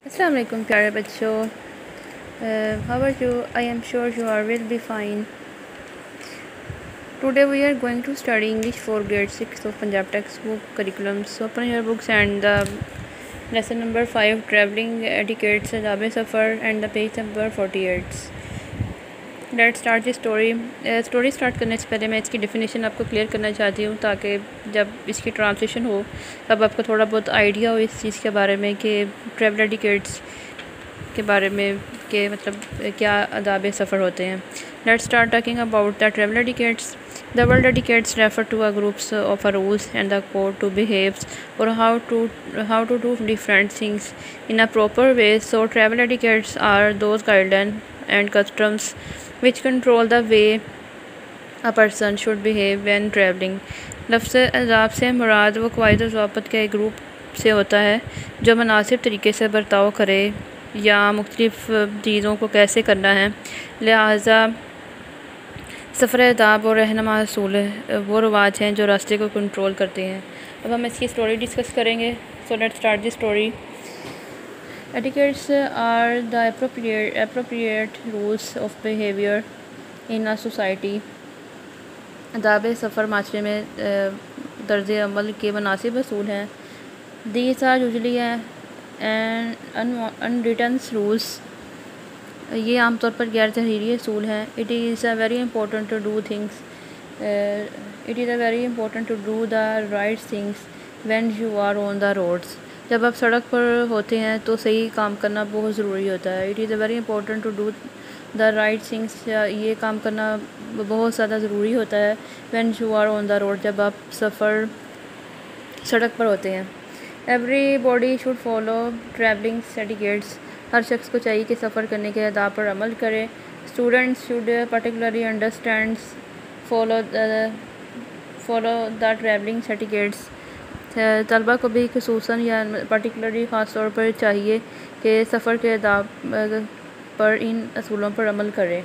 अस्सलाम वालेकुम प्यारे बच्चों, how are you? I am sure you are will be fine. Today we are going to study English for grade 6 of Punjab textbook curriculum. So open your books and the lesson number 5 traveling etiquettes adab safar and the page number 48. Let start the story. Story start करने से पहले मैं इसकी definition आपको clear करना चाहती हूँ ताकि जब इसकी ट्रांसलेशन हो तब आपको थोड़ा बहुत आइडिया हो इस चीज़ के बारे में कि ट्रैवल एटिकेट्स के बारे में कि मतलब क्या आदाब सफ़र होते हैं। Let start talking about the travel etiquettes. The word etiquettes refer to a groups of rules and the code to behave or how to do different things in a proper way. So travel etiquettes are those guidelines and customs which control the way a person should behave when traveling. लफ्ज़ आदाब से मुराद वो क़वाइद ज़वाबित के एक group से होता है जो मुनासिब तरीके से बर्ताव करे या मुख्तलिफ़ चीज़ों को कैसे करना है। लिहाजा सफ़र आदाब और रहनुमा असूल वो रवाज हैं जो रास्ते को कंट्रोल करते हैं। अब हम इसकी स्टोरी डिस्कस करेंगे। So let's start the story. Etiquettes are the appropriate rules of behavior in a society. आदाब सफ़र माशरे में तर्ज़ अमल के मुनासिब असूल हैं। These are usually unwritten rules. ये आमतौर पर गैर तहरीरी असूल हैं। It is very important to do things. It is very important to do the right things when you are on the roads. जब आप सड़क पर होते हैं तो सही काम करना बहुत ज़रूरी होता है। It is very important to do the right things. ये काम करना बहुत ज़्यादा ज़रूरी होता है when you are on the road, जब आप सड़क पर होते हैं। Everybody should follow travelling etiquettes. हर शख्स को चाहिए कि सफ़र करने के आदाब पर अमल करे। Students should particularly understand follow the travelling etiquettes. तलबा को भी खुसूसन या पर्टिकुलरली ख़ास तौर पर चाहिए कि सफ़र के आदाब पर इन असूलों पर अमल करें।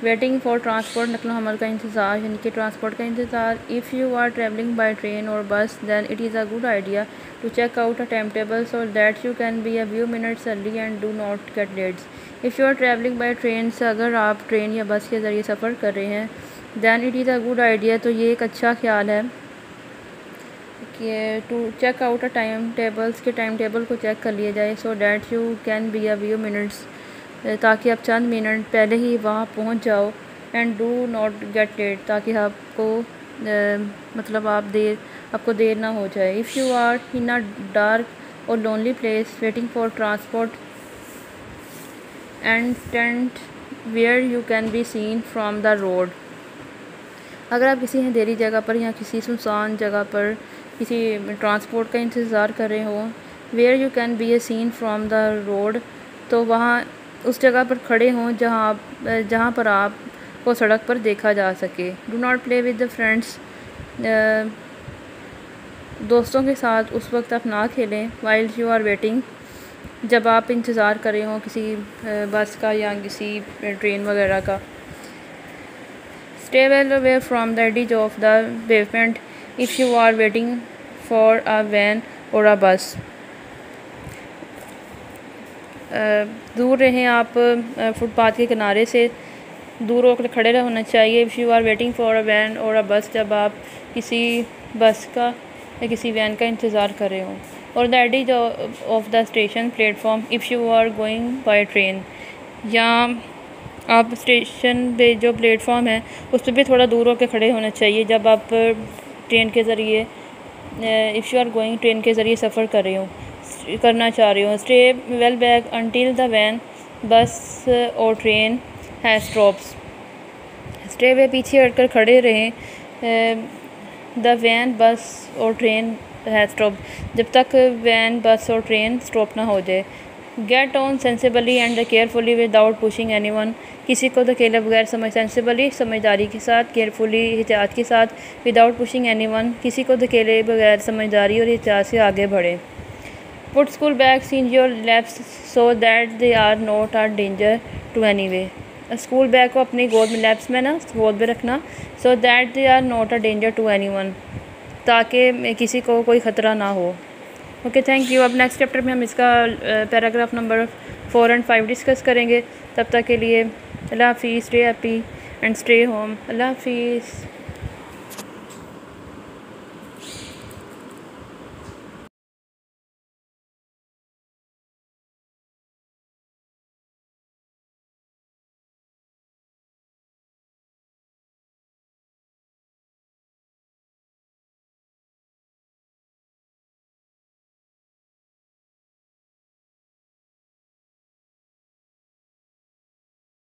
वेटिंग फॉर ट्रांसपोर्ट, नकल हमल का इंतज़ार यानी कि ट्रांसपोर्ट का इंतज़ार। If you are travelling by train और bus then it is a good idea to check out a time table so that you can be a few minutes early and do not get lates. If you are travelling by train से अगर आप train या बस के ज़रिए सफ़र कर रहे हैं then it is a good idea, तो ये एक अच्छा ख्याल है कि to check out a time tables के टाइम टेबल को चेक कर लिया जाए। So that you can be a few minutes, ताकि आप चंद मिनट पहले ही वहाँ पहुँच जाओ। And do not get late, ताकि आपको मतलब आपको देर ना हो जाए। If you are in a dark और lonely place waiting for transport and stand where you can be seen from the road. अगर आप किसी अंधेरी जगह पर या किसी सुनसान जगह पर किसी ट्रांसपोर्ट का इंतज़ार कर रहे हो, where you can be a seen from the road, तो वहाँ उस जगह पर खड़े हों जहाँ पर आपको सड़क पर देखा जा सके। Do not play with the friends, दोस्तों के साथ उस वक्त आप ना खेलें। वाइल यू आर वेटिंग, जब आप इंतज़ार कर रहे हों किसी बस का या किसी ट्रेन वगैरह का। Stay well away from the edge of the pavement if you are waiting for a van or a bus. दूर रहें आप फुटपाथ के किनारे से, दूर होकर खड़े होना चाहिए। If you are waiting for a van और अ बस, जब आप किसी बस का या किसी वैन का इंतज़ार कर रहे हों। और the edges of the station platform if you are going by train, या आप स्टेशन पे जो प्लेटफॉर्म है उस पर भी थोड़ा दूर होकर खड़े होना चाहिए जब आप ट्रेन के ज़रिए if you are going train के ज़रिए सफ़र करना चाह रहे हो। Stay well back until the van bus और train has stops. Stay way पीछे हटकर खड़े रहें, द वैन बस और ट्रेन हैज़ स्टॉप, जब तक वैन बस और ट्रेन स्टॉप ना हो जाए। Get on sensibly and carefully without pushing anyone, किसी को धकेले बगैर सेंसिबली समझदारी के साथ, केयरफुली एहतियात के साथ, विदाउट पुशिंग एनीवन किसी को धकेले बगैर समझदारी और एहतियात से आगे बढ़े। Put school bags in your laps so that they are not a danger to any way. School bag को अपनी गोद में लैप्स में ना गोद में रखना। So that they are not a danger to anyone, ताकि किसी को कोई ख़तरा ना हो। Okay, thank you. अब नेक्स्ट चैप्टर में हम इसका पैराग्राफ नंबर 4 और 5 डिस्कस करेंगे। तब तक के लिए अल्लाह हाफिज़, stay happy and stay home. अल्लाह हाफिज़।